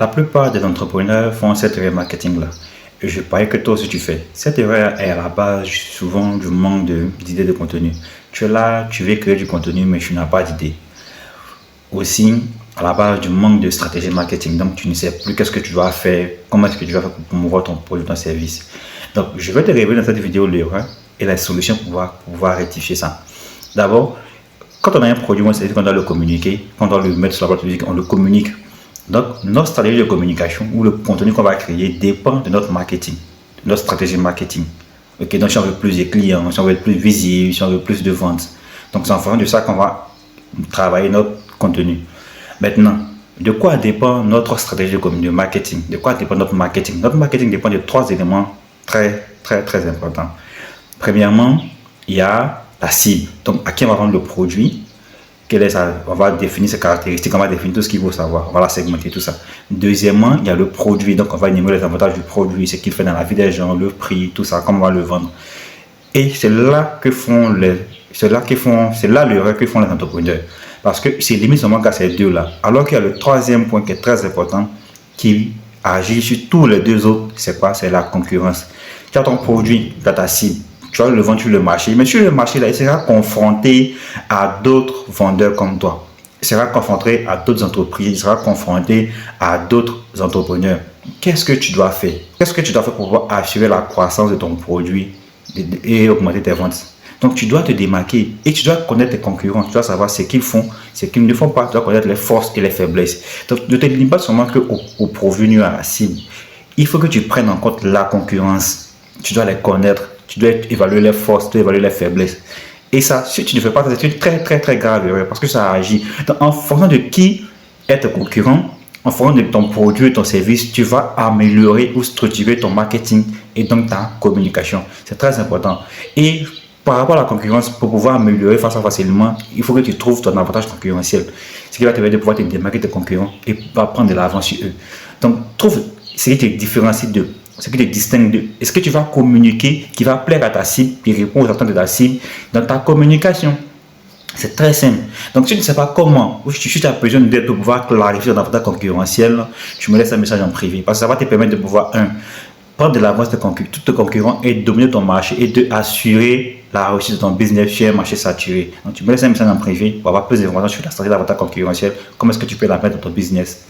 La plupart des entrepreneurs font cette erreur marketing-là. Et je parie que toi aussi tu fais. Cette erreur est à la base souvent du manque d'idées de contenu. Tu es là, tu veux créer du contenu, mais tu n'as pas d'idée. Aussi, à la base du manque de stratégie marketing. Donc, tu ne sais plus qu'est-ce que tu dois faire, comment est-ce que tu vas faire pour promouvoir ton produit, ton service. Donc, je vais te révéler dans cette vidéo l'erreur et la solution pour pouvoir rectifier ça. D'abord, quand on a un produit, on sait qu'on doit le communiquer, quand on doit le mettre sur la plateforme publique, on le communique. Donc, notre stratégie de communication ou le contenu qu'on va créer dépend de notre marketing, de notre stratégie marketing. Ok, donc si on veut plus de clients, si on veut être plus visible, si on veut plus de ventes. Donc, c'est en fonction de ça qu'on va travailler notre contenu. Maintenant, de quoi dépend notre stratégie de marketing? De quoi dépend notre marketing? Notre marketing dépend de trois éléments très importants. Premièrement, il y a la cible. Donc, à qui on va vendre le produit? On va définir ses caractéristiques, on va définir tout ce qu'il faut savoir, on va la segmenter, tout ça. Deuxièmement, il y a le produit, donc on va énumérer les avantages du produit, ce qu'il fait dans la vie des gens, le prix, tout ça, comment on va le vendre. Et c'est là l'erreur que font les entrepreneurs. Parce que c'est limite seulement qu'à ces deux-là. Alors qu'il y a le troisième point qui est très important, qui agit sur tous les deux autres, c'est quoi? C'est la concurrence. Tu as ton produit, tu as ta cible. Tu vas le vendre sur le marché, mais sur le marché, là, il sera confronté à d'autres vendeurs comme toi. Il sera confronté à d'autres entreprises, il sera confronté à d'autres entrepreneurs. Qu'est-ce que tu dois faire? Qu'est-ce que tu dois faire pour pouvoir assurer la croissance de ton produit et augmenter tes ventes? Donc, tu dois te démarquer et tu dois connaître tes concurrents. Tu dois savoir ce qu'ils font, ce qu'ils ne font pas. Tu dois connaître les forces et les faiblesses. Donc, ne te limite pas seulement qu'au provenu, à la cible. Il faut que tu prennes en compte la concurrence. Tu dois les connaître. Tu dois évaluer les forces, tu dois évaluer les faiblesses. Et ça, si tu ne fais pas, c'est une très grave erreur parce que ça agit. Donc, en fonction de qui est ton concurrent, en fonction de ton produit et ton service, tu vas améliorer ou structurer ton marketing et donc ta communication. C'est très important. Et par rapport à la concurrence, pour pouvoir améliorer facilement, il faut que tu trouves ton avantage concurrentiel. Ce qui va te permettre de pouvoir te démarquer tes concurrents et prendre de l'avance sur eux. Donc, trouve ce qui te différencie d'eux. Ce qui te distingue d'eux. Est-ce que tu vas communiquer qui va plaire à ta cible et répondre aux attentes de ta cible dans ta communication? C'est très simple. Donc, si tu ne sais pas comment, ou si tu as besoin d'aide pour pouvoir clarifier ton avantage concurrentiel, tu me laisses un message en privé. Parce que ça va te permettre de pouvoir, prendre de l'avance de tous tes concurrents et dominer ton marché et de assurer la réussite de ton business sur un marché saturé. Donc, tu me laisses un message en privé pour avoir plus d'informations sur la stratégie d'avantage concurrentiel. Comment est-ce que tu peux la mettre dans ton business?